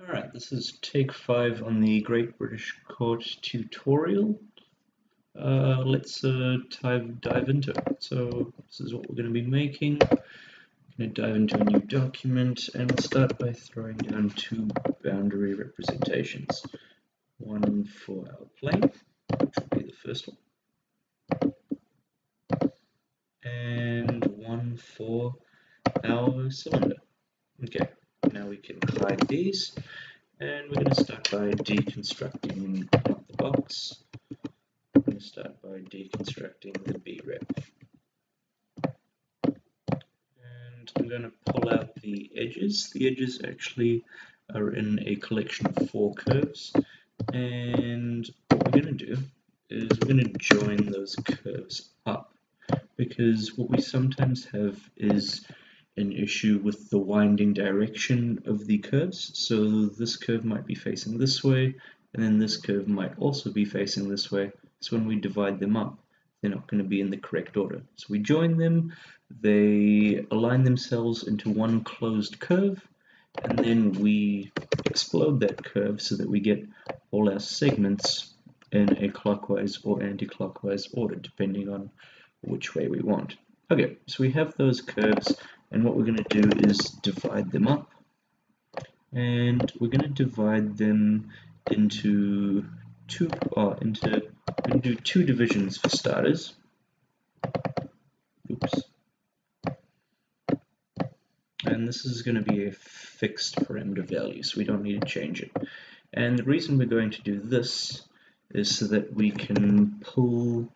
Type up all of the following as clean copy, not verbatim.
Alright, this is take 5 on the Great British Court tutorial. Let's dive into it. So this is what we're going to be making. I'm going to dive into a new document, and we'll start by throwing down 2 boundary representations. One for our plane, which will be the first one, and one for our cylinder. Okay, now we can hide these, and we're going to start by deconstructing the box. I'm going to start by deconstructing the B rep. And I'm going to pull out the edges. The edges actually are in a collection of 4 curves. And what we're going to do is we're going to join those curves up, because what we sometimes have is an issue with the winding direction of the curves. So this curve might be facing this way, and then this curve might also be facing this way. So when we divide them up, they're not going to be in the correct order. So we join them, they align themselves into one closed curve, and then we explode that curve so that we get all our segments in a clockwise or anti-clockwise order, depending on which way we want. Okay, so we have those curves, and what we're going to do is divide them up, and we're going to divide them into two divisions for starters. Oops. And this is going to be a fixed parameter value, so we don't need to change it. And the reason we're going to do this is so that we can pull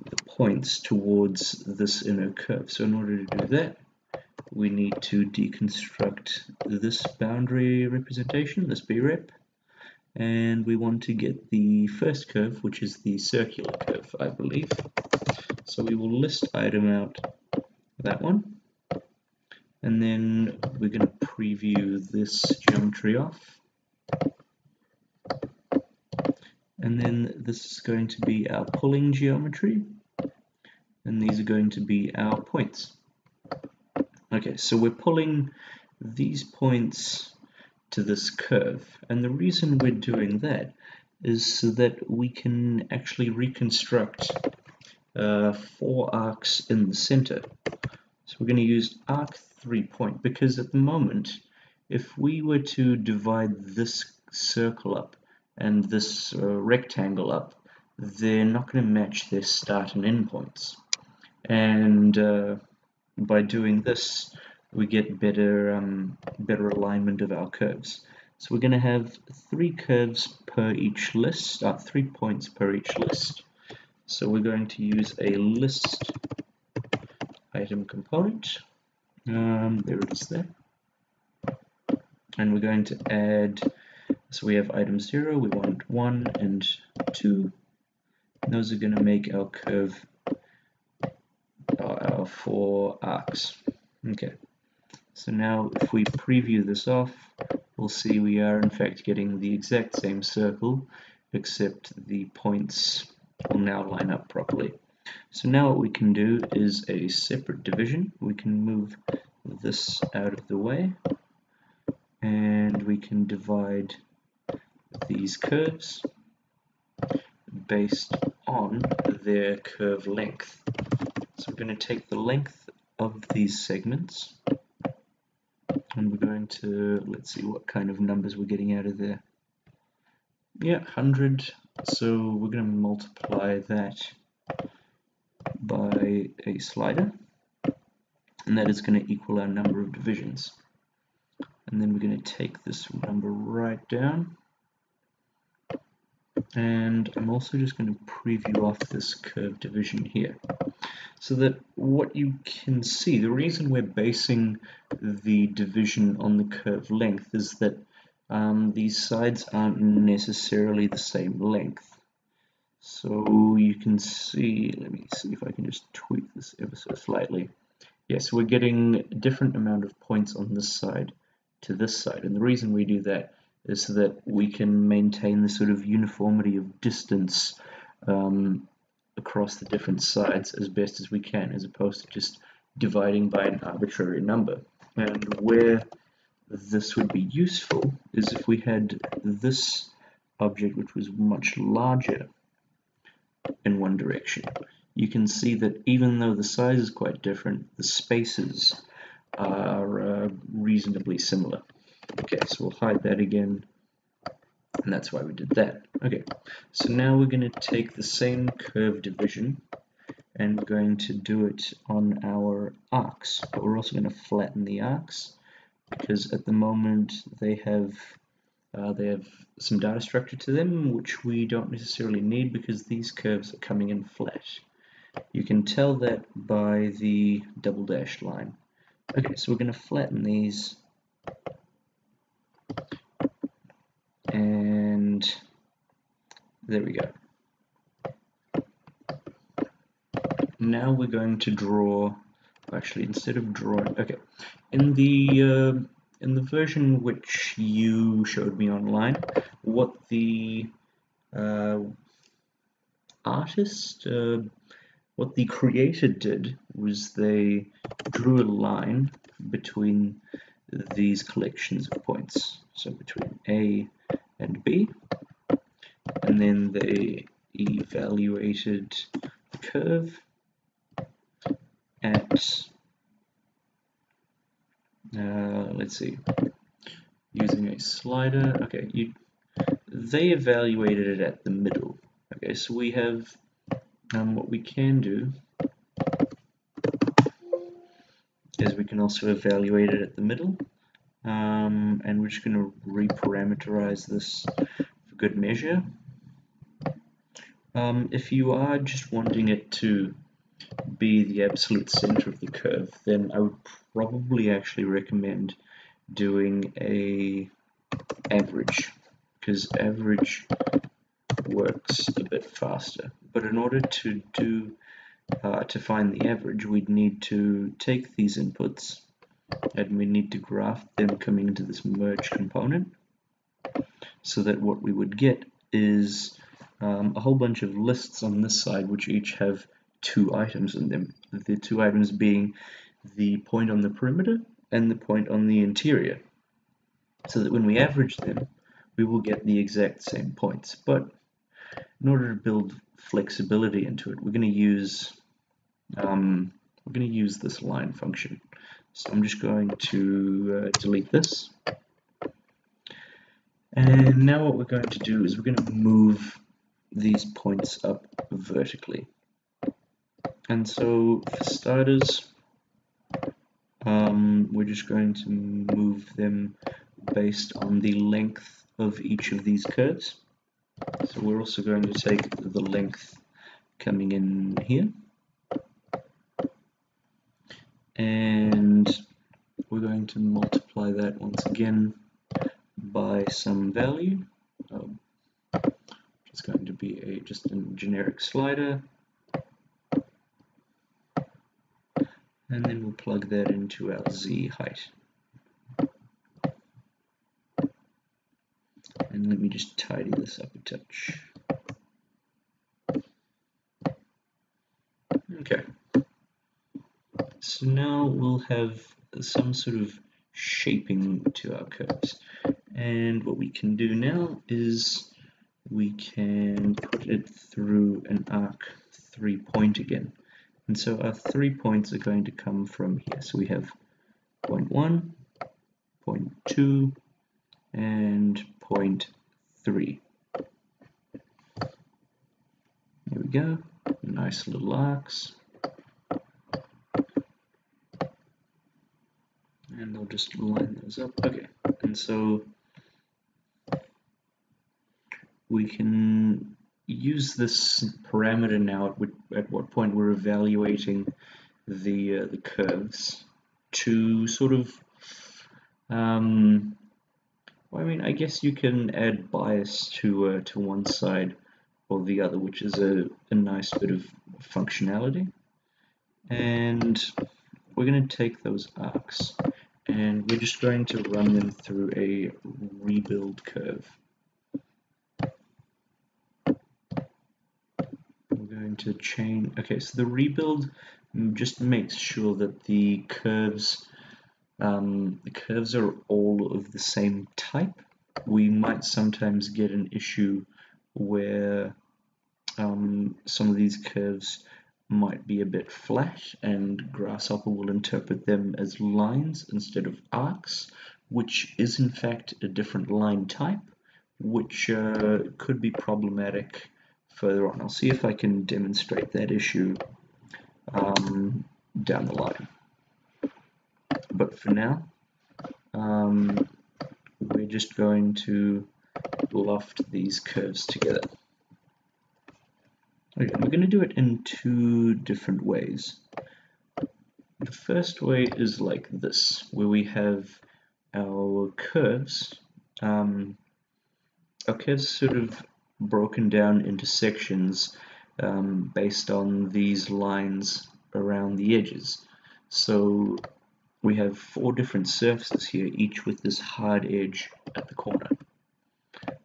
the points towards this inner curve. So in order to do that, we need to deconstruct this boundary representation, this B rep, and we want to get the first curve, which is the circular curve, I believe. So we will list item out that one, and then we're going to preview this geometry off. And then this is going to be our pulling geometry, and these are going to be our points. Okay, so we're pulling these points to this curve, and the reason we're doing that is so that we can actually reconstruct 4 arcs in the center. So we're going to use arc 3 point, because at the moment, if we were to divide this circle up and this rectangle up, they're not going to match their start and end points. And by doing this, we get better alignment of our curves. So we're going to have 3 curves per each list, 3 points per each list. So we're going to use a list item component. There it is there. And we're going to add, so we have item 0, we want 1 and 2. And those are going to make our curve, our 4 arcs. Okay, so now if we preview this off, we'll see we are in fact getting the exact same circle, except the points will now line up properly. So now what we can do is a separate division. We can move this out of the way, and we can divide these curves based on their curve length. So we're going to take the length of these segments, and we're going to, let's see what kind of numbers we're getting out of there. Yeah, 100. So we're going to multiply that by a slider, and that is going to equal our number of divisions. And then we're going to take this number right down, and I'm also just going to preview off this curve division here, so that what you can see, the reason we're basing the division on the curve length is that these sides aren't necessarily the same length. So you can see, let me see if I can just tweak this ever so slightly. Yes, we're getting a different amount of points on this side to this side, and the reason we do that is so that we can maintain the sort of uniformity of distance across the different sides as best as we can, as opposed to just dividing by an arbitrary number. And where this would be useful is if we had this object which was much larger in one direction. You can see that even though the size is quite different, the spaces are reasonably similar. Okay, so we'll hide that again, and that's why we did that. Okay, so now we're going to take the same curve division and we're going to do it on our arcs, but we're also going to flatten the arcs because at the moment they have some data structure to them which we don't necessarily need because these curves are coming in flat. You can tell that by the double dashed line. Okay, so we're going to flatten these, and there we go. Now we're going to draw, actually instead of drawing, okay, in the version which you showed me online, what the what the creator did was they drew a line between these collections of points, so between A and B, and then they evaluated the curve at, let's see, using a slider. Okay, they evaluated it at the middle. Okay, so we have what we can do is we can also evaluate it at the middle, and we're just going to reparameterize this for good measure. If you are just wanting it to be the absolute center of the curve, then I would probably actually recommend doing a average, because average works a bit faster. But in order to find the average, we'd need to take these inputs and we need to graph them coming into this merge component, so that what we would get is a whole bunch of lists on this side which each have 2 items in them. The 2 items being the point on the perimeter and the point on the interior, so that when we average them we will get the exact same points. But in order to build flexibility into it, we're going to use this line function. So I'm just going to delete this, and now what we're going to do is we're going to move these points up vertically. And so for starters, we're just going to move them based on the length of each of these curves. So we're also going to take the length coming in here, and we're going to multiply that once again by some value. It's going to be just a generic slider, and then we'll plug that into our z height. And let me just tidy this up a touch. Okay, so now we'll have some sort of shaping to our curves, and what we can do now is we can put it through an arc 3-point again. And so our 3 points are going to come from here. So we have point 1, point 2, and point 3. There we go. Nice little arcs. And I'll just line those up. Okay, and so we can use this parameter now at what point we're evaluating the curves to sort of well, I mean, I guess you can add bias to one side or the other, which is a nice bit of functionality. And we're going to take those arcs and we're just going to run them through a rebuild curve. We're going to chain. Okay, so the rebuild just makes sure that the curves the curves are all of the same type, we might sometimes get an issue where some of these curves might be a bit flat, and Grasshopper will interpret them as lines instead of arcs, which is in fact a different line type, which could be problematic further on. I'll see if I can demonstrate that issue down the line. But for now, we're just going to loft these curves together. Okay, we're going to do it in two different ways. The first way is like this, where we have our curves sort of broken down into sections based on these lines around the edges. So we have 4 different surfaces here, each with this hard edge at the corner.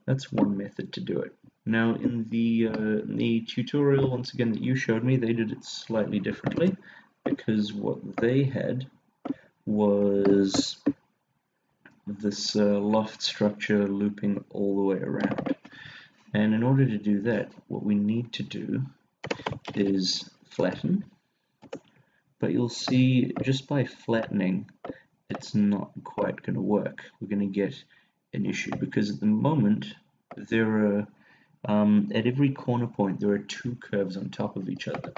That's one method to do it. Now in the tutorial, once again, that you showed me, they did it slightly differently, because what they had was this loft structure looping all the way around. And in order to do that, what we need to do is flatten. But you'll see, just by flattening, it's not quite going to work. We're going to get an issue, because at the moment, there are, at every corner point, there are 2 curves on top of each other.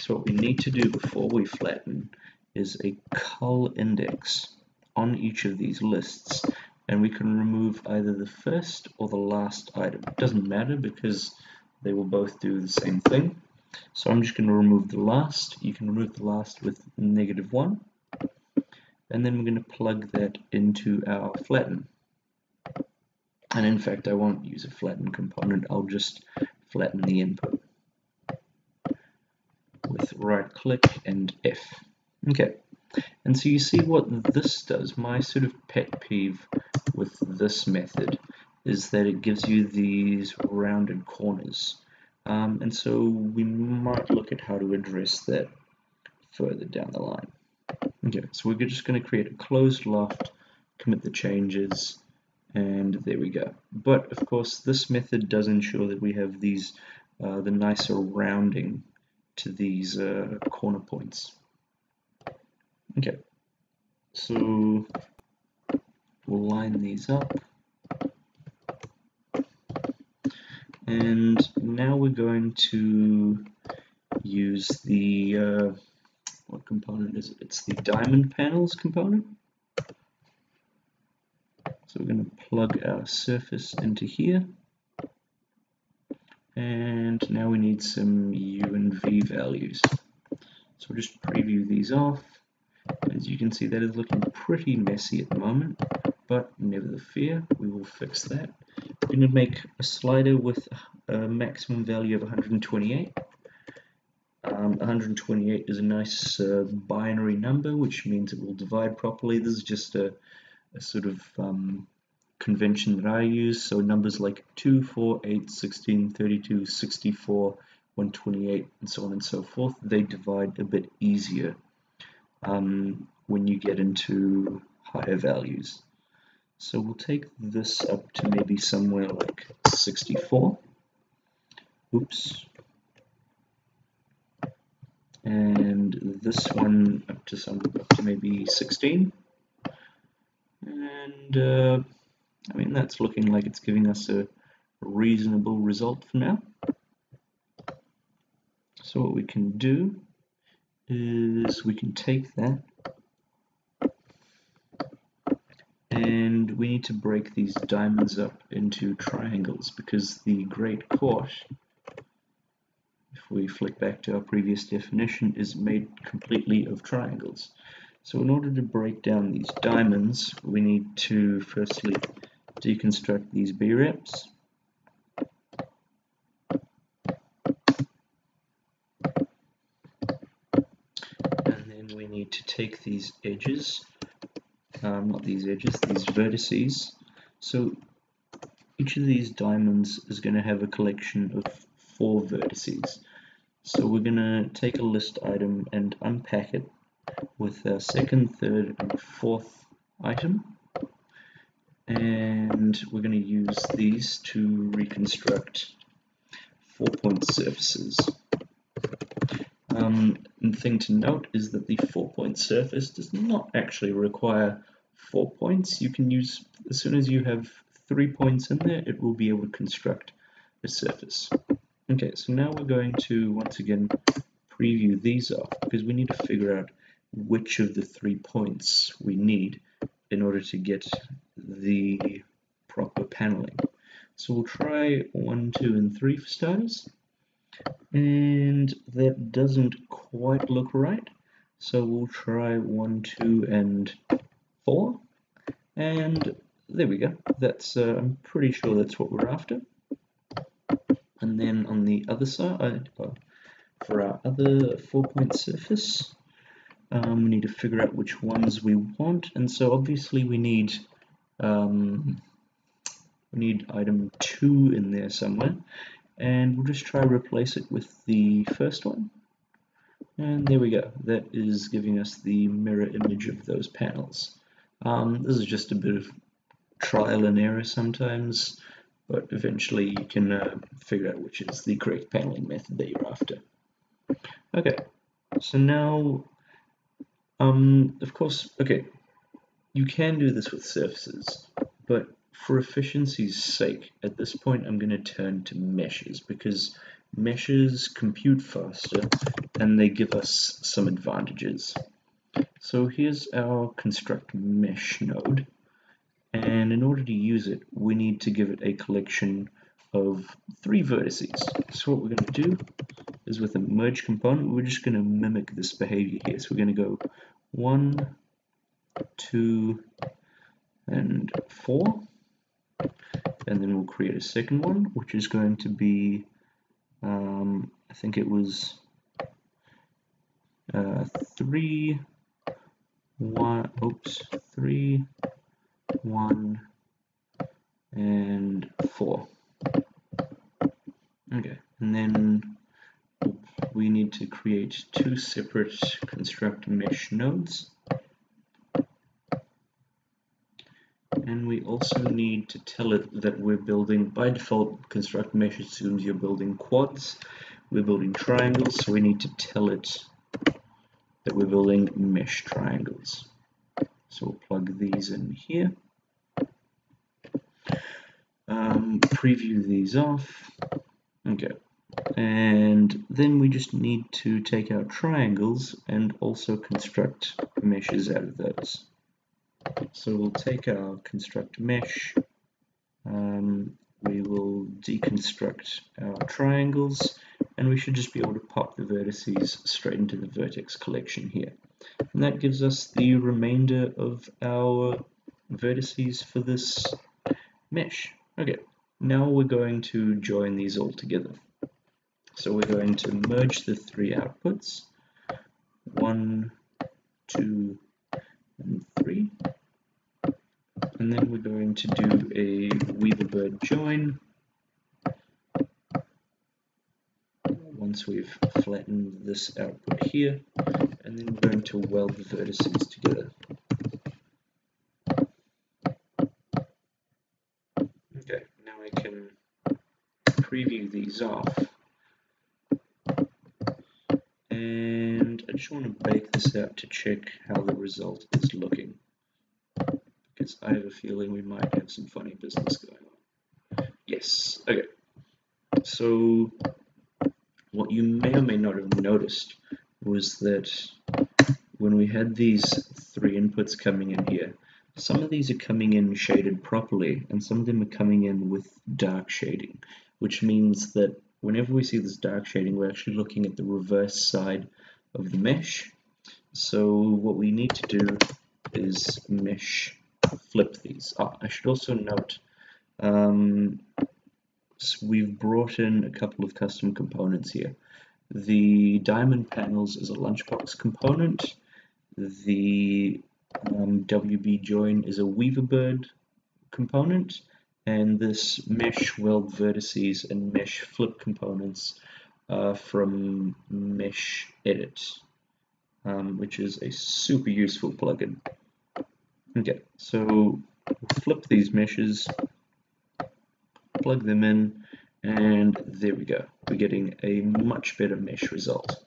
So what we need to do before we flatten is a cull index on each of these lists, and we can remove either the first or the last item. It doesn't matter, because they will both do the same thing. So I'm just going to remove the last. You can remove the last with -1, and then we're going to plug that into our flatten. And in fact, I won't use a flatten component, I'll just flatten the input with right click and F. Okay, and so you see what this does. My sort of pet peeve with this method is that it gives you these rounded corners. And so we might look at how to address that further down the line. Okay, so we're just going to create a closed loft, commit the changes, and there we go. But of course, this method does ensure that we have these the nicer rounding to these corner points. Okay, so we'll line these up. And now we're going to use the, what component is it? It's the diamond panels component. So we're going to plug our surface into here. And now we need some U and V values. So we'll just preview these off. As you can see, that is looking pretty messy at the moment, but never fear, we will fix that. We're going to make a slider with a maximum value of 128. 128 is a nice binary number, which means it will divide properly. This is just a sort of convention that I use. So numbers like 2, 4, 8, 16, 32, 64, 128, and so on and so forth, they divide a bit easier when you get into higher values. So we'll take this up to maybe somewhere like 64. Oops. And this one up to maybe 16. And I mean, that's looking like it's giving us a reasonable result for now. So what we can do is we can take that, and we need to break these diamonds up into triangles, because the great court, if we flick back to our previous definition, is made completely of triangles. So in order to break down these diamonds, we need to firstly deconstruct these B-reps. And then we need to take these edges, not these edges, these vertices. So each of these diamonds is going to have a collection of 4 vertices. So we're going to take a list item and unpack it with our second, third, and fourth item, and we're going to use these to reconstruct 4-point surfaces. The thing to note is that the 4-point surface does not actually require 4 points. You can use, as soon as you have 3 points in there, it will be able to construct a surface. Okay, so now we're going to once again preview these off because we need to figure out which of the 3 points we need in order to get the proper paneling. So we'll try 1, 2, and 3 for starters. And that doesn't quite look right, so we'll try 1, 2, and 4, and there we go. That's I'm pretty sure that's what we're after. And then on the other side, for our other 4-point surface, we need to figure out which ones we want, and so obviously we need item 2 in there somewhere. And we'll just try to replace it with the first one. And there we go. That is giving us the mirror image of those panels. This is just a bit of trial and error sometimes, but eventually you can figure out which is the correct paneling method that you're after. Okay, so now, of course, okay, you can do this with surfaces, but for efficiency's sake, at this point I'm going to turn to meshes because meshes compute faster and they give us some advantages. So here's our construct mesh node, and in order to use it we need to give it a collection of 3 vertices. So what we're going to do is with a merge component we're just going to mimic this behavior here. So we're going to go 1, 2, and 4. And then we'll create a second one, which is going to be, I think it was 3, 1, and 4. Okay, and then we need to create 2 separate construct mesh nodes. And we also need to tell it that we're building, by default, construct mesh assumes you're building quads. We're building triangles, so we need to tell it that we're building mesh triangles. So we'll plug these in here. Preview these off. Okay. And then we just need to take our triangles and also construct meshes out of those. So we'll take our construct mesh, we will deconstruct our triangles, and we should just be able to pop the vertices straight into the vertex collection here. And that gives us the remainder of our vertices for this mesh. Okay, now we're going to join these all together. So we're going to merge the 3 outputs, 1, 2, and 3. And then we're going to do a Weaverbird join once we've flattened this output here, and then we're going to weld the vertices together. Okay, now I can preview these off, and I just want to bake this out to check how the result is looking, because I have a feeling we might have some funny business going on. Yes, okay. So what you may or may not have noticed was that when we had these 3 inputs coming in here, some of these are coming in shaded properly and some of them are coming in with dark shading, which means that whenever we see this dark shading we're actually looking at the reverse side of the mesh. So what we need to do is mesh flip these. I should also note so we've brought in a couple of custom components here. The diamond panels is a lunchbox component. The WB join is a Weaverbird component, and this mesh weld vertices and mesh flip components are from mesh edit, which is a super useful plugin. Okay, so we'll flip these meshes, plug them in, and there we go. We're getting a much better mesh result.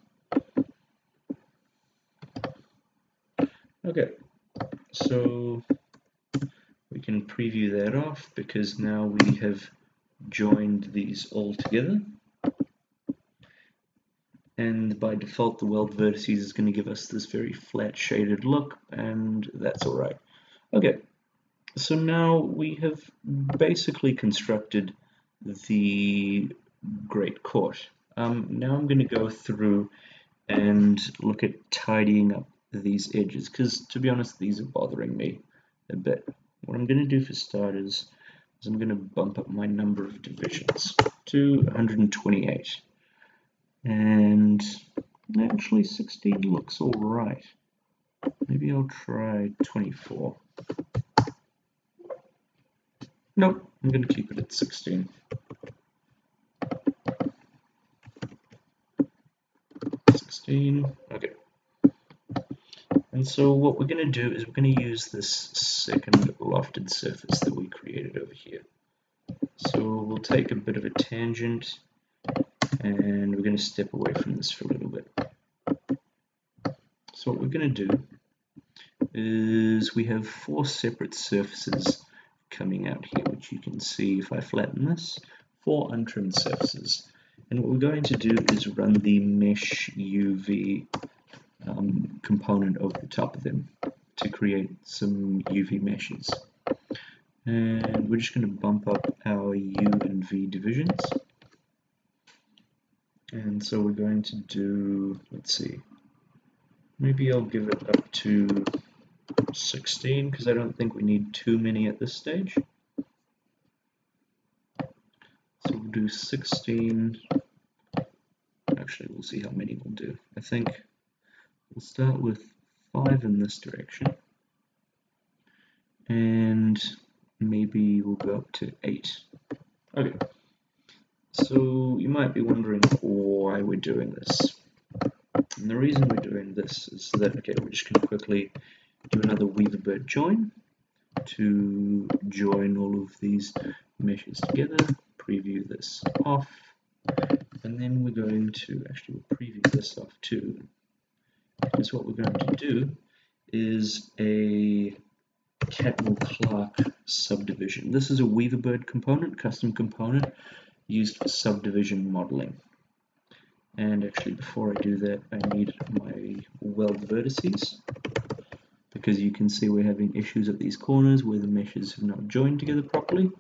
Okay, so we can preview that off because now we have joined these all together. And by default the weld vertices is going to give us this very flat shaded look, and that's alright. Okay, so now we have basically constructed the Great Court. Now I'm going to go through and look at tidying up these edges, because to be honest these are bothering me a bit. What I'm going to do for starters is I'm going to bump up my number of divisions to 128. And actually 16 looks alright. Maybe I'll try 24. Nope, I'm going to keep it at 16. Okay. And so what we're going to do is we're going to use this second lofted surface that we created over here. So we'll take a bit of a tangent and we're going to step away from this for a little bit. So what we're going to do is we have 4 separate surfaces coming out here, which you can see if I flatten this, 4 untrimmed surfaces. And what we're going to do is run the mesh UV component over the top of them to create some UV meshes. And we're just going to bump up our U and V divisions. And so we're going to do, let's see, maybe I'll give it up to 16 because I don't think we need too many at this stage. So we'll do 16. Actually, we'll see how many we'll do. I think we'll start with 5 in this direction. And maybe we'll go up to 8. Okay. So you might be wondering why we're doing this. And the reason we're doing this is that, okay, we're just going to quickly do another Weaverbird join to join all of these meshes together, preview this off, and then we're going to, actually we'll preview this off too, because what we're going to do is a Catmull-Clark subdivision. This is a Weaverbird component, custom component, used for subdivision modeling. And actually before I do that I need my weld vertices, because you can see we're having issues at these corners where the meshes have not joined together properly.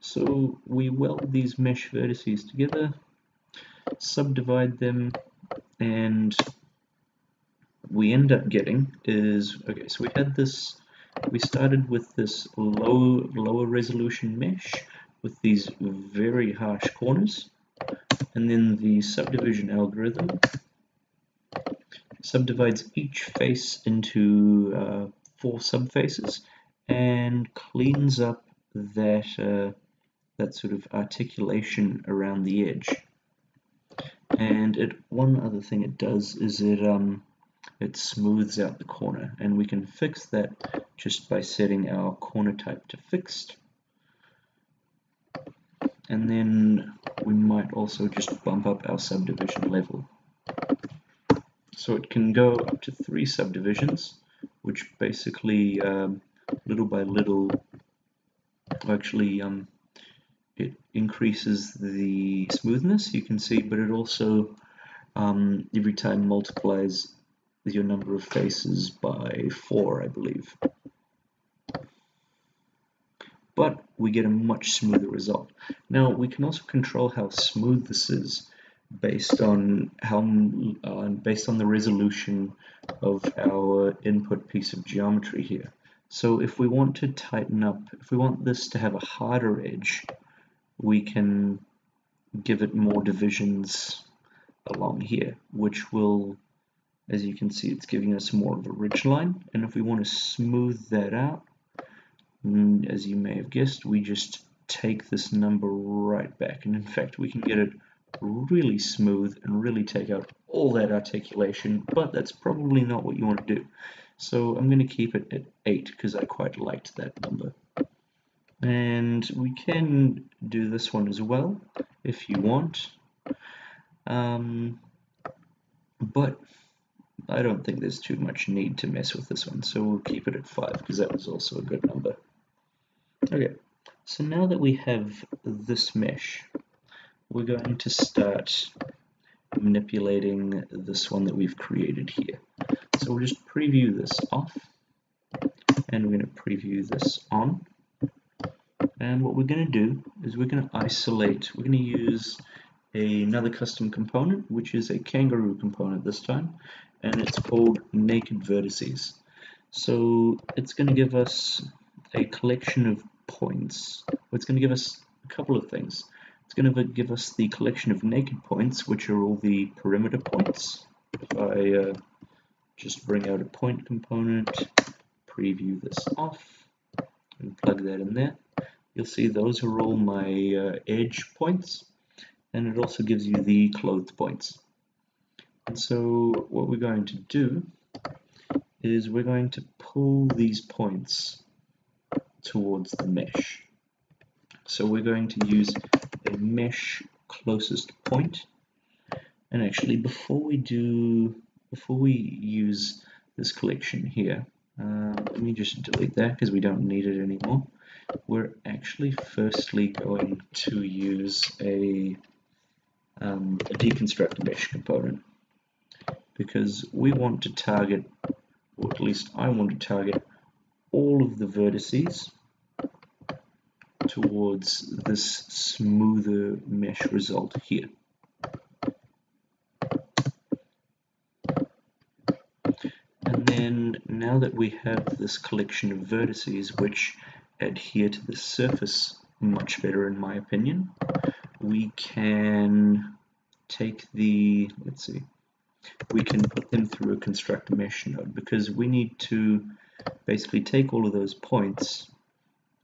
So we weld these mesh vertices together, subdivide them, and we end up getting is, okay, so we started with this lower resolution mesh with these very harsh corners, and then the subdivision algorithm subdivides each face into 4 subfaces and cleans up that that sort of articulation around the edge. And one other thing it does is it smooths out the corner, and we can fix that just by setting our corner type to fixed. And then we might also just bump up our subdivision level. So it can go up to 3 subdivisions, which basically little by little actually it increases the smoothness, you can see, but it also every time multiplies your number of faces by 4, I believe. But we get a much smoother result. Now we can also control how smooth this is based on the resolution of our input piece of geometry here. So if we want to tighten up, if we want this to have a harder edge, we can give it more divisions along here, which will, as you can see, it's giving us more of a ridge line. And if we want to smooth that out, as you may have guessed, we just take this number right back, and in fact we can get it really smooth and really take out all that articulation, but that's probably not what you want to do. So I'm going to keep it at 8 because I quite liked that number. And we can do this one as well if you want, but I don't think there's too much need to mess with this one, so we'll keep it at 5 because that was also a good number. Okay, so now that we have this mesh, we're going to start manipulating this one that we've created here. So we'll just preview this off, and we're going to preview this on. And what we're going to do is we're going to isolate, we're going to use another custom component, which is a kangaroo component this time, and it's called naked vertices. So it's going to give us a collection of points. It's going to give us a couple of things. It's going to give us the collection of naked points, which are all the perimeter points. If I just bring out a point component, preview this off, and plug that in there, you'll see those are all my edge points, and it also gives you the clothed points. And so what we're going to do is we're going to pull these points towards the mesh. So we're going to use a mesh closest point. And actually, before we use this collection here, let me just delete that because we don't need it anymore. We're actually firstly going to use a deconstruct mesh component, because we want to target, or at least I want to target, all of the vertices towards this smoother mesh result here. And then now that we have this collection of vertices which adhere to the surface much better in my opinion, we can take the, let's see, we can put them through a construct mesh node, because we need to basically take all of those points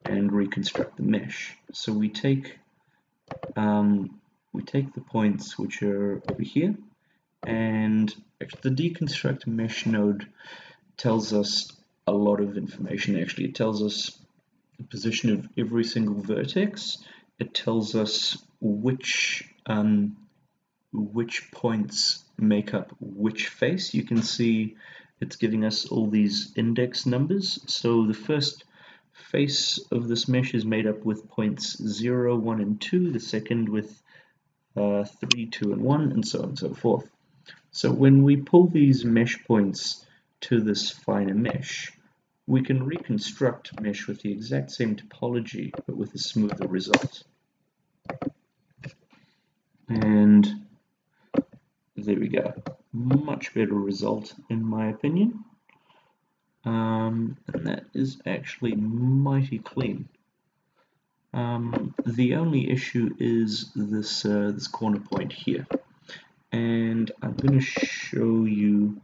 and reconstruct the mesh. So we take the points which are over here, and the deconstruct mesh node tells us a lot of information. Actually, it tells us the position of every single vertex. It tells us which points make up which face. You can see it's giving us all these index numbers. So the first face of this mesh is made up with points 0, 1, and 2, the second with 3, 2, and 1, and so on and so forth. So when we pull these mesh points to this finer mesh, we can reconstruct mesh with the exact same topology, but with a smoother result. And there we go. Much better result in my opinion. And that is actually mighty clean. The only issue is this this corner point here, and I'm going to show you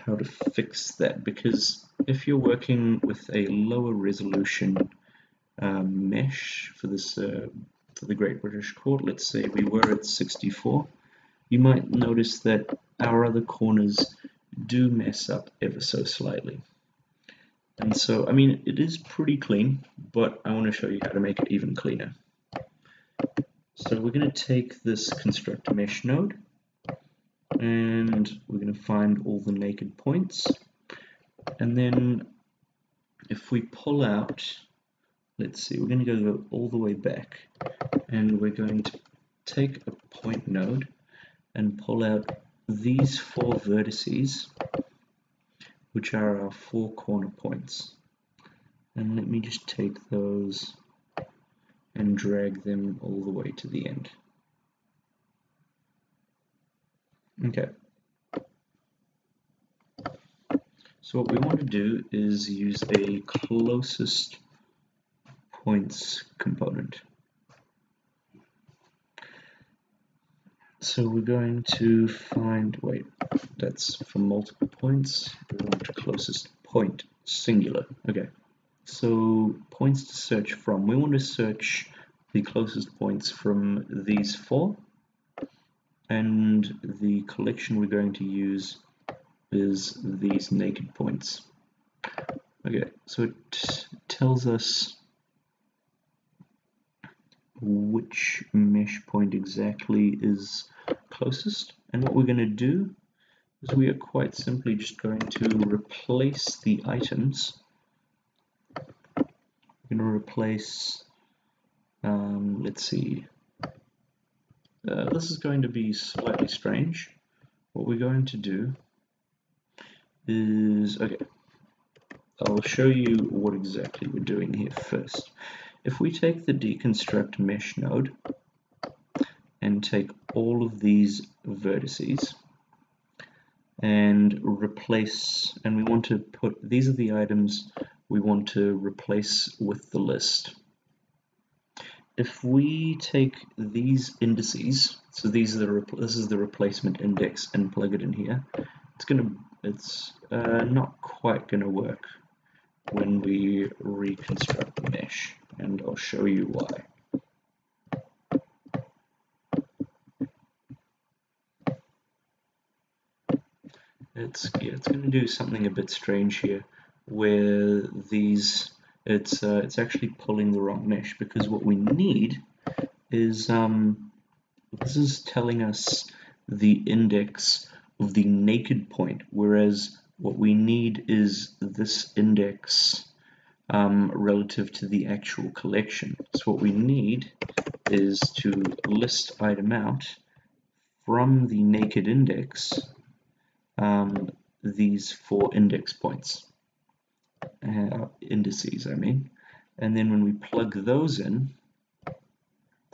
how to fix that, because if you're working with a lower resolution mesh for this for the Great British Court, let's say we were at 64, you might notice that our other corners do mess up ever so slightly. And so, I mean, it is pretty clean, but I want to show you how to make it even cleaner. So we're going to take this construct mesh node, and we're going to find all the naked points. And then if we pull out, let's see, we're going to go all the way back, and we're going to take a point node and pull out these 4 vertices, which are our 4 corner points. And let me just take those and drag them all the way to the end. Okay. So what we want to do is use a closest points component. So we're going to find, wait, that's for multiple points. We want closest point, singular. Okay, so points to search from. We want to search the closest points from these 4, and the collection we're going to use is these naked points. Okay, so it tells us which mesh point exactly is closest, and what we're going to do is we are quite simply just going to replace the items. We're going to replace, let's see, this is going to be slightly strange. What we're going to do is, okay, I'll show you what exactly we're doing here first. If we take the deconstruct mesh node and take all of these vertices and replace, and we want to put, these are the items we want to replace with the list. If we take these indices, so these are this is the replacement index, and plug it in here, it's not quite gonna work when we reconstruct the mesh, and I'll show you why. It's going to do something a bit strange here, where these it's actually pulling the wrong mesh, because what we need is this is telling us the index of the naked point, whereas what we need is this index relative to the actual collection. So what we need is to list item out from the naked index these 4 index points, indices I mean, and then when we plug those in,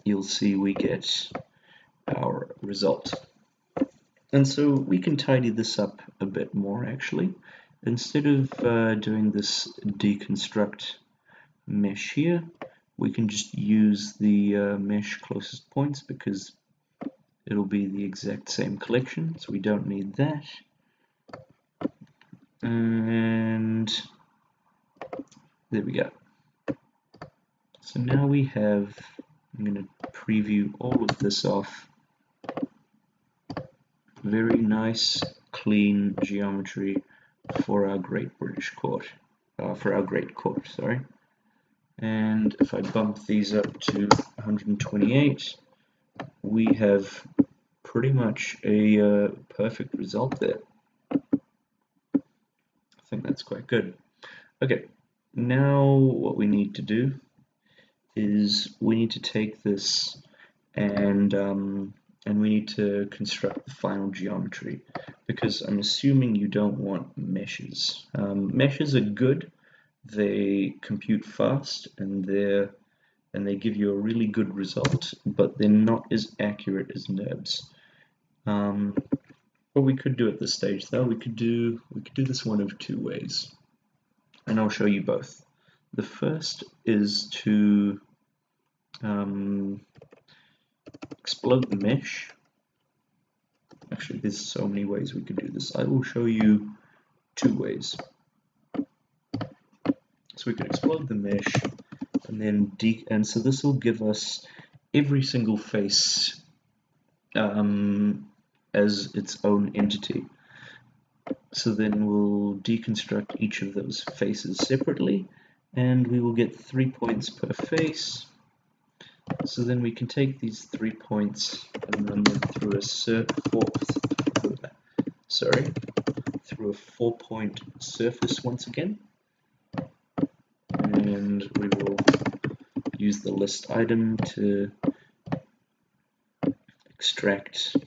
you'll see we get our result. And so we can tidy this up a bit more actually. Instead of doing this deconstruct mesh here, we can just use the mesh closest points, because it'll be the exact same collection, so we don't need that. And there we go. So now we have, I'm going to preview all of this off. Very nice, clean geometry for our Great British Court, sorry. And if I bump these up to 128, we have pretty much a perfect result there. I think that's quite good. Okay, now what we need to do is we need to take this and we need to construct the final geometry, because I'm assuming you don't want meshes. Meshes are good, they compute fast, and they give you a really good result, but they're not as accurate as NURBS. What we could do at this stage, though, we could do this one of 2 ways, and I'll show you both. The first is to explode the mesh. Actually, there's so many ways we could do this. I will show you 2 ways. So we could explode the mesh, and then so this will give us every single face as its own entity. So then we'll deconstruct each of those faces separately, and we will get 3 points per face. So then we can take these 3 points and run them through a 4-point surface once again, and we will use the list item to extract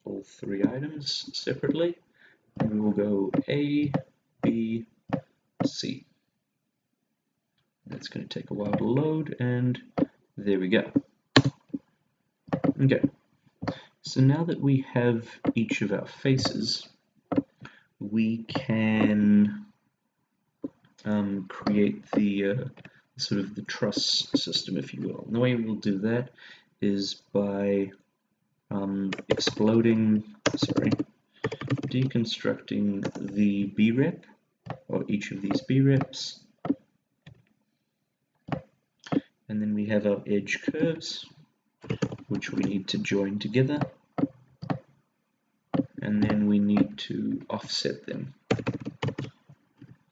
all 3 items separately, and we will go A, B, C. That's going to take a while to load, and there we go. Okay, so now that we have each of our faces, we can create the sort of the truss system, if you will. And the way we'll do that is by deconstructing the B rep, or each of these B reps, and then we have our edge curves, which we need to join together, and then we need to offset them.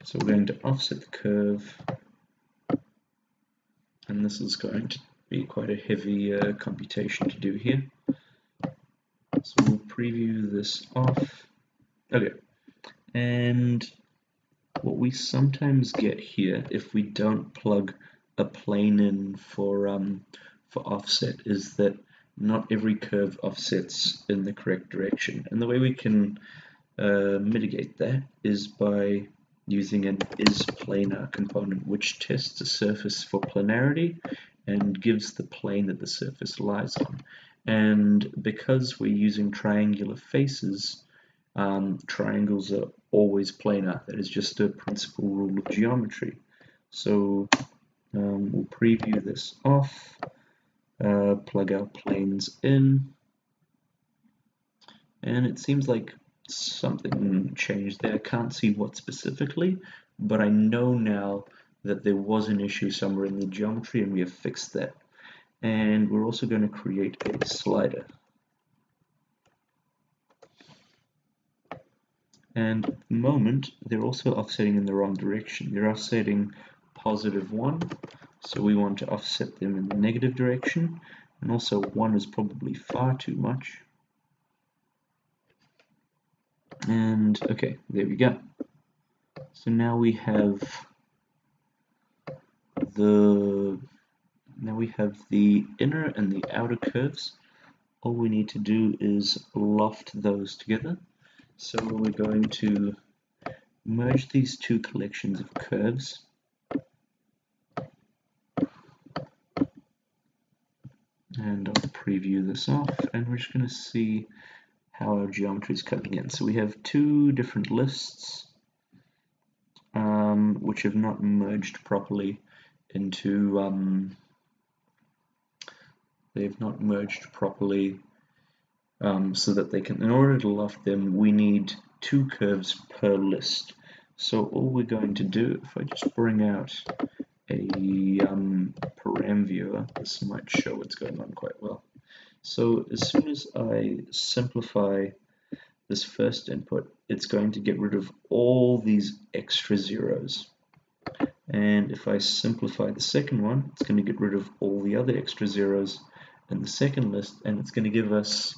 So we're going to offset the curve, and this is going to be quite a heavy computation to do here. So we'll preview this off. Okay, and what we sometimes get here if we don't plug a plane in for offset is that not every curve offsets in the correct direction, and the way we can mitigate that is by using an isPlanar component, which tests a surface for planarity and gives the plane that the surface lies on. And because we're using triangular faces, triangles are always planar. That is just a principal rule of geometry. So we'll preview this off, plug our planes in, and it seems like something changed there. I can't see what specifically, but I know now that there was an issue somewhere in the geometry and we have fixed that. And we're also going to create a slider. And at the moment, they're also offsetting in the wrong direction. They're offsetting +1, so we want to offset them in the negative direction. And also 1 is probably far too much. And okay, there we go. So now we have the inner and the outer curves. All we need to do is loft those together. So we're going to merge these two collections of curves. And I'll preview this off, and we're just going to see how our geometry is coming in. So we have two different lists which have not merged properly into so that they can, in order to loft them, we need two curves per list. So all we're going to do, if I just bring out a param viewer, this might show what's going on quite well. So as soon as I simplify this first input, it's going to get rid of all these extra zeros. And if I simplify the second one, it's going to get rid of all the other extra zeros in the second list, and it's going to give us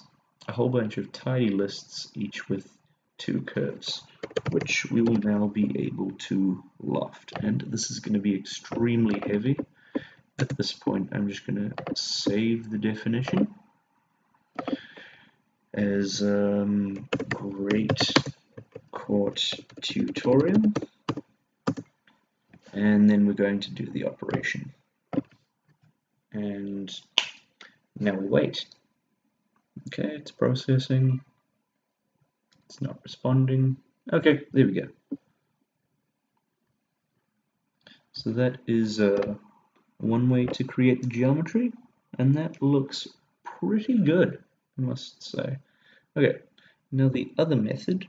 a whole bunch of tidy lists, each with two curves, which we will now be able to loft. And this is going to be extremely heavy. At this point, I'm just going to save the definition as Great Court Tutorial, and then we're going to do the operation. And now we wait. Okay, it's processing. It's not responding. Okay, there we go. So that is one way to create the geometry, and that looks pretty good, I must say. Okay, now the other method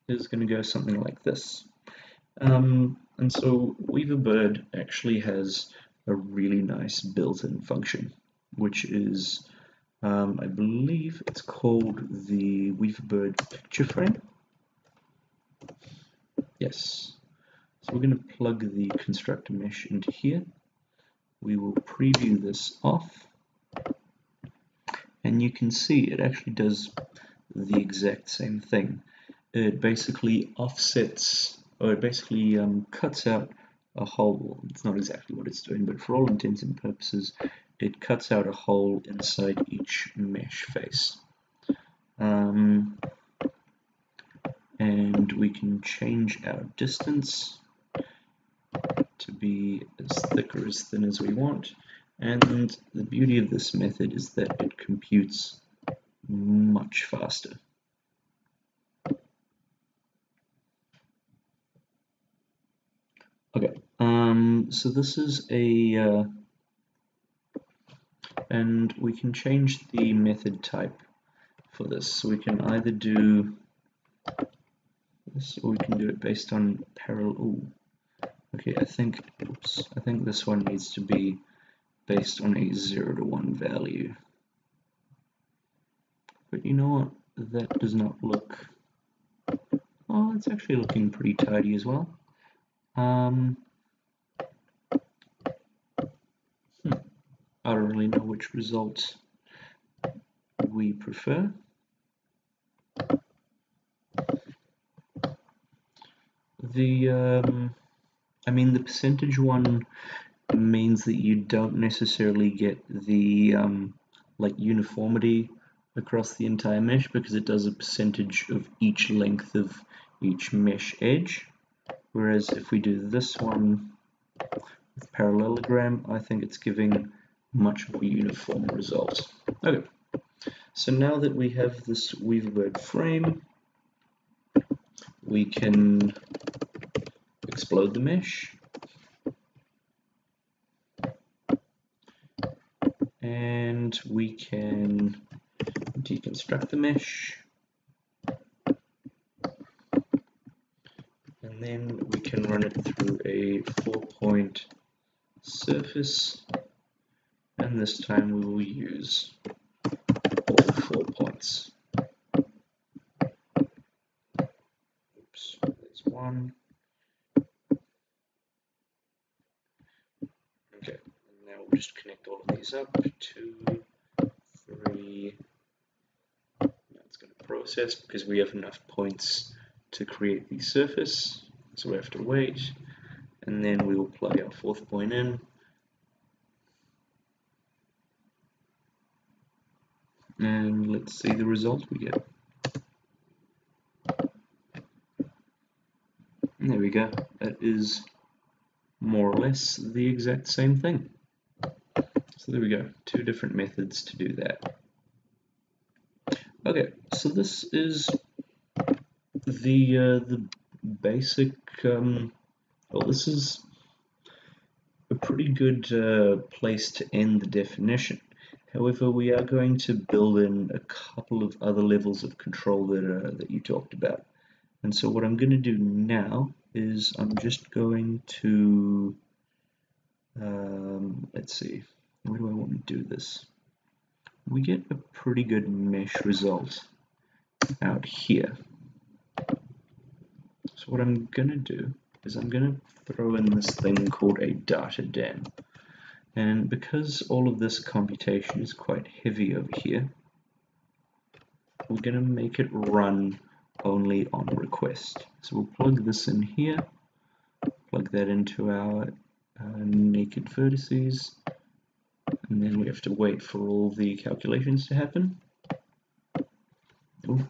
is going to go something like this. And so Weaverbird actually has a really nice built-in function, which is, I believe it's called the Weaverbird picture frame. Yes. So we're going to plug the constructor mesh into here. We will preview this off, and you can see it actually does the exact same thing. It basically offsets, or it basically cuts out a hole. It's not exactly what it's doing, but for all intents and purposes, it cuts out a hole inside each mesh face. And we can change our distance to be as thick or as thin as we want. And the beauty of this method is that it computes much faster. Okay, so this is a, and we can change the method type for this. So we can either do this, or we can do it based on parallel. Ooh. Okay, I think this one needs to be based on a 0 to 1 value. But you know what? that does not look... Oh, it's actually looking pretty tidy as well. I don't really know which result we prefer. I mean, the percentage one means that you don't necessarily get the like uniformity across the entire mesh, because it does a percentage of each length of each mesh edge. Whereas if we do this one with parallelogram, I think it's giving much more uniform result. Okay, so now that we have this Weaverbird frame, we can explode the mesh, and we can deconstruct the mesh, and then we can run it through a 4-point surface, and this time we will use all 4 points. Oops, there's one. Okay, and now we'll just connect all of these up. 2, 3. Now it's going to process because we have enough points to create the surface, so we have to wait, and then we will plug our 4th point in. And let's see the result we get. And there we go. That is more or less the exact same thing. So there we go. 2 different methods to do that. Okay, so this is the basic. Well, this is a pretty good place to end the definition. However, we are going to build in a couple of other levels of control that you talked about. And so what I'm going to do now is I'm just going to, let's see, where do I want to do this? We get a pretty good mesh result out here. So what I'm going to do is I'm going to throw in this thing called a data dam. And because all of this computation is quite heavy over here, we're going to make it run only on request. So we'll plug this in here, plug that into our naked vertices, and then we have to wait for all the calculations to happen. Ooh.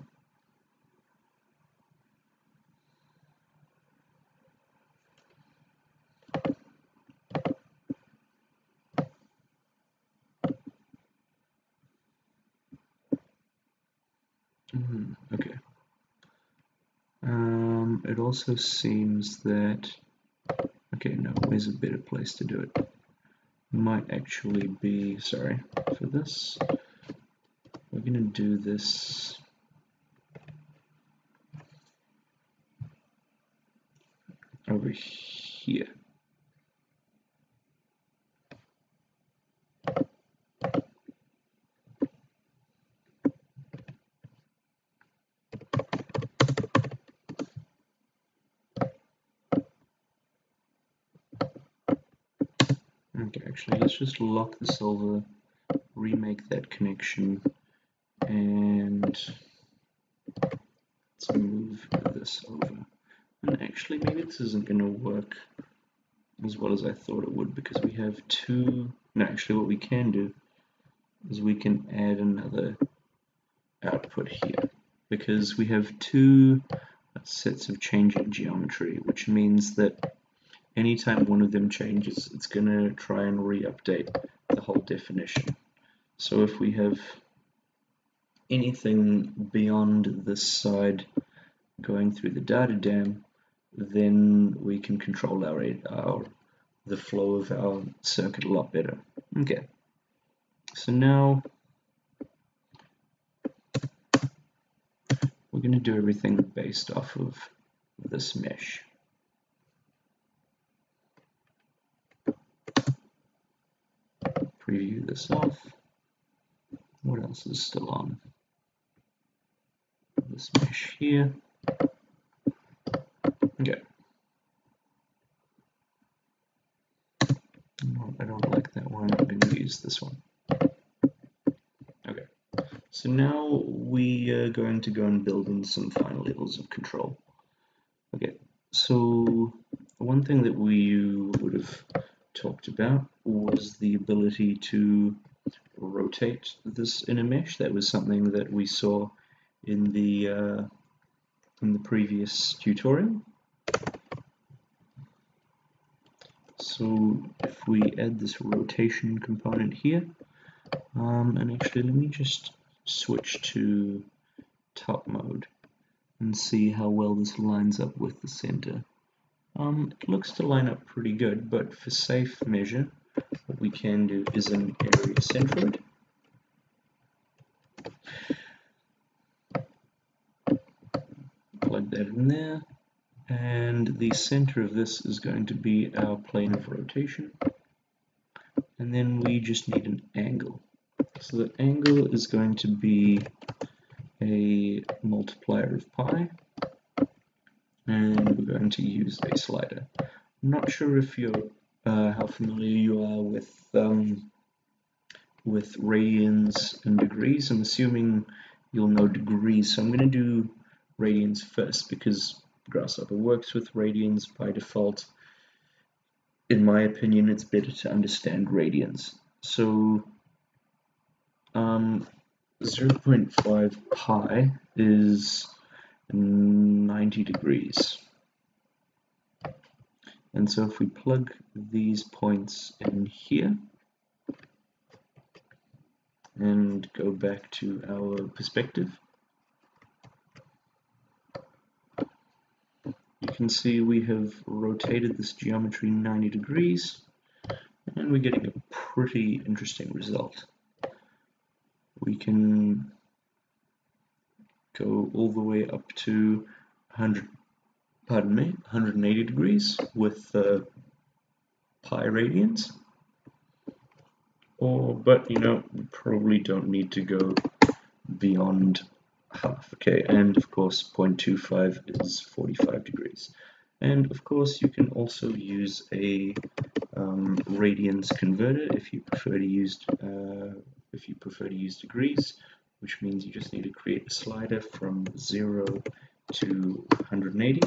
Okay. It also seems that, okay, no, where's a better place to do it? Might actually be, sorry, for this, we're going to do this over here. Okay, actually, let's just lock this over, remake that connection, and let's move this over. And actually, maybe this isn't going to work as well as I thought it would, because we have 2... No, actually, what we can do is we can add another output here, because we have 2 sets of changing geometry, which means that anytime one of them changes, it's going to try and re-update the whole definition. So if we have anything beyond this side going through the data dam, then we can control the flow of our circuit a lot better. Okay, so now we're going to do everything based off of this mesh. Preview this off. What else is still on? this mesh here. Okay. No, I don't like that one. I'm going to use this one. Okay. So now we are going to go and build in some final levels of control. Okay. So one thing that we would have talked about was the ability to rotate this inner mesh. That was something that we saw in the previous tutorial. So if we add this rotation component here, and actually let me just switch to top mode and see how well this lines up with the center. It looks to line up pretty good, but for safe measure, what we can do is an area centroid. Plug that in there, and the center of this is going to be our plane of rotation, and then we just need an angle. So the angle is going to be a multiplier of pi, and we're going to use a slider. I'm not sure if you're how familiar you are with radians and degrees. I'm assuming you'll know degrees, so I'm going to do radians first because Grasshopper works with radians by default. In my opinion, it's better to understand radians. So 0.5 pi is 90 degrees. And so if we plug these points in here and go back to our perspective, you can see we have rotated this geometry 90 degrees, and we're getting a pretty interesting result. We can go all the way up to 180 degrees with pi radians. But you know, we probably don't need to go beyond half. Okay, and of course 0.25 is 45 degrees. And of course you can also use a radians converter if you prefer to use degrees, which means you just need to create a slider from 0 to 180.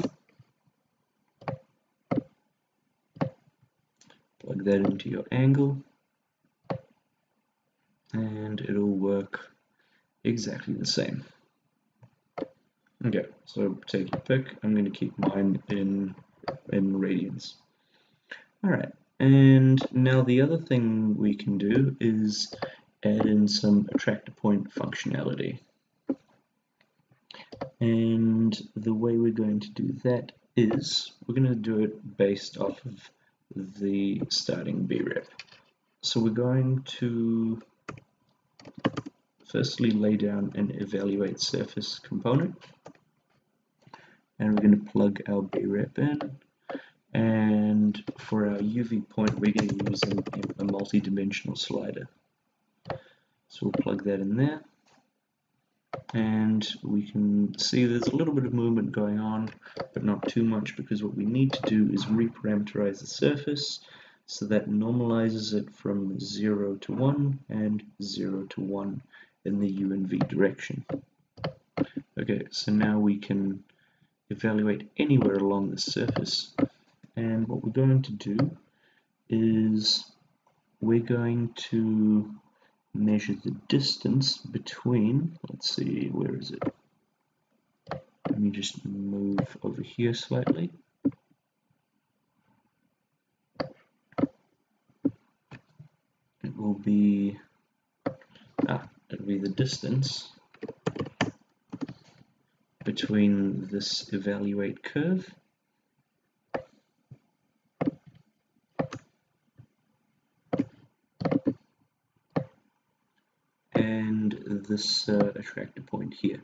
Plug that into your angle, and it'll work exactly the same. Okay, so take your pick. I'm going to keep mine in radians. Alright, and now the other thing we can do is add in some attractor point functionality. And the way we're going to do that is we're going to do it based off of the starting BREP. So we're going to firstly lay down an evaluate surface component, and we're going to plug our BREP in, and for our UV point we're going to use a multi-dimensional slider. So we'll plug that in there, and we can see there's a little bit of movement going on, but not too much, because what we need to do is reparameterize the surface so that normalizes it from 0 to 1 and 0 to 1 in the U and V direction. Okay, so now we can evaluate anywhere along the surface, and what we're going to do is we're going to measure the distance between, let's see, where is it? Let me just move over here slightly. It'll be the distance between this evaluate curve and this attractor point here.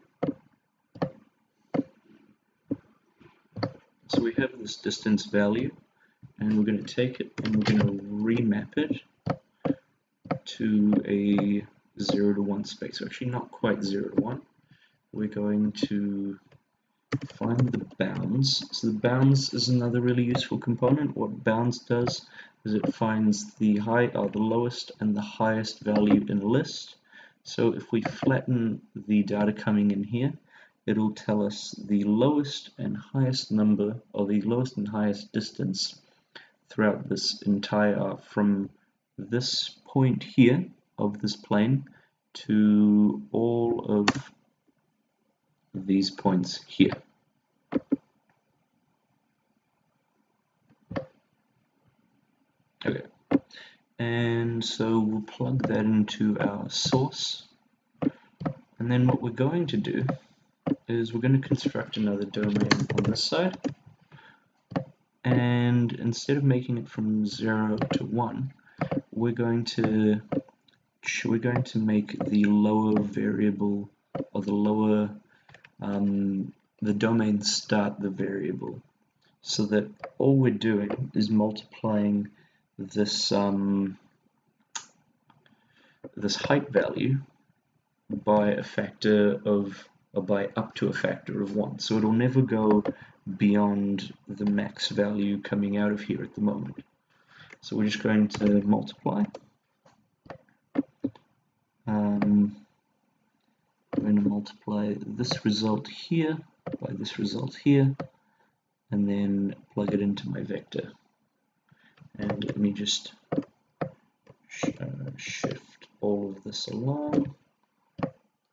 So we have this distance value, and we're going to take it and we're going to remap it to a 0 to 1 space. So actually not quite 0 to 1. we're going to find the bounds. So the bounds is another really useful component. What bounds does is it finds the lowest and the highest value in a list. So if we flatten the data coming in here, it'll tell us the lowest and highest number, or the lowest and highest distance throughout this entire, from this point here of this plane to all of these points here. Okay, and so we'll plug that into our source, and then what we're going to do is we're going to construct another domain on this side, and instead of making it from 0 to 1, we're going to make the lower variable, or the domain start the variable, so that all we're doing is multiplying this this height value by a factor of, or by up to a factor of 1. So it'll never go beyond the max value coming out of here at the moment. So we're just going to multiply. I'm going to multiply this result here by this result here, and then plug it into my vector. And let me just shift all of this along,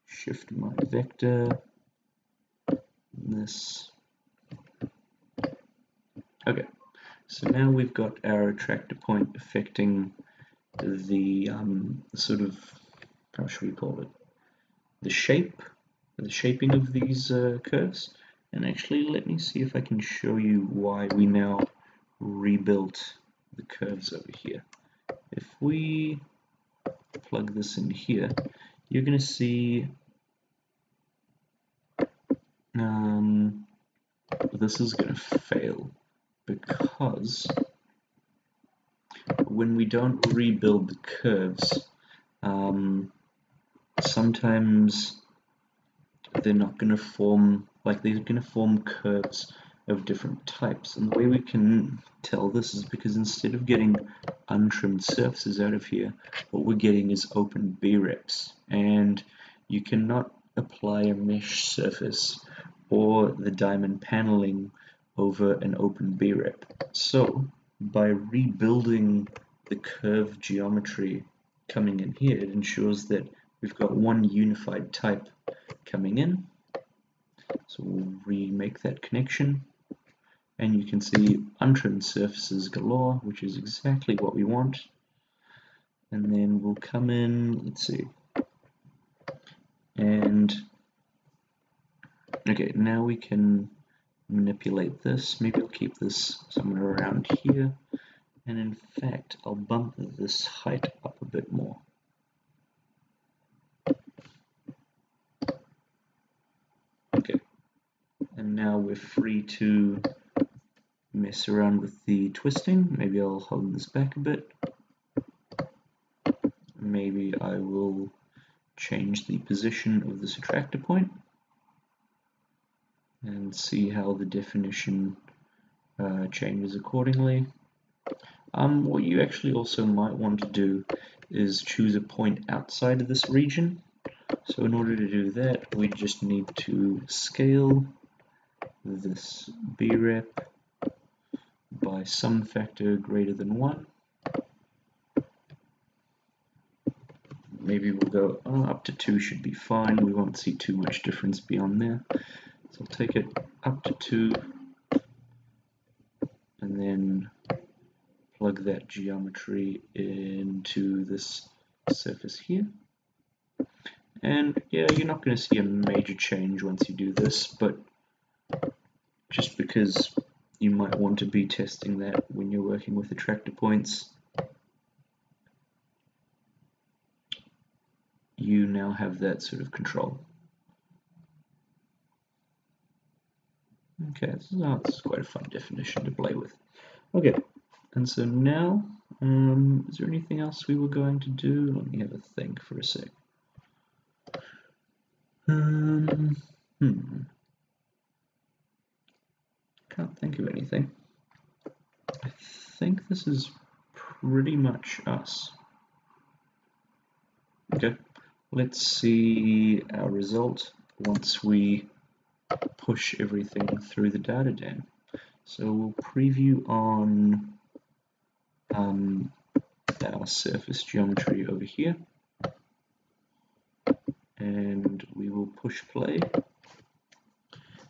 shift my vector, this. Okay, so now we've got our attractor point affecting the sort of, how should we call it, the shaping of these curves. And actually, let me see if I can show you why we now rebuilt the curves over here. If we plug this in here, you're going to see this is going to fail, because when we don't rebuild the curves, sometimes they're not going to form, like they're going to form curves of different types. And the way we can tell this is because instead of getting untrimmed surfaces out of here, what we're getting is open B-reps, and you cannot apply a mesh surface or the diamond paneling over an open B-rep. So by rebuilding the curve geometry coming in here, it ensures that we've got one unified type coming in. So we'll remake that connection, and you can see untrimmed surfaces galore, which is exactly what we want. And then we'll come in, let's see, and okay, now we can manipulate this. Maybe I'll keep this somewhere around here, and in fact I'll bump this height up a bit more. Okay, and now we're free to mess around with the twisting. Maybe I'll hold this back a bit. Maybe I will change the position of this attractor point and see how the definition changes accordingly. What you actually also might want to do is choose a point outside of this region. So in order to do that, we just need to scale this B-rep by some factor greater than 1. Maybe we'll go up to 2 should be fine. We won't see too much difference beyond there. So I'll take it up to 2 and then plug that geometry into this surface here. And yeah, you're not going to see a major change once you do this, but just because you might want to be testing that when you're working with attractor points, you now have that sort of control. Okay, so this is quite a fun definition to play with. Okay, and so now, is there anything else we were going to do? Let me have a think for a sec. Can't think of anything. I think this is pretty much us. Okay, let's see our result once we push everything through the data dam. So we'll preview on our surface geometry over here, and we will push play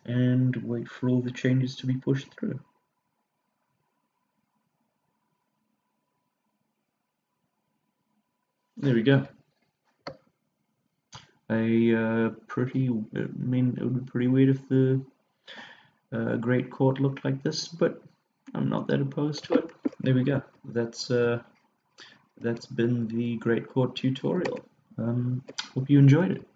and wait for all the changes to be pushed through. There we go. It would be pretty weird if the Great Court looked like this, but I'm not that opposed to it. There we go. That's been the Great Court tutorial. Hope you enjoyed it.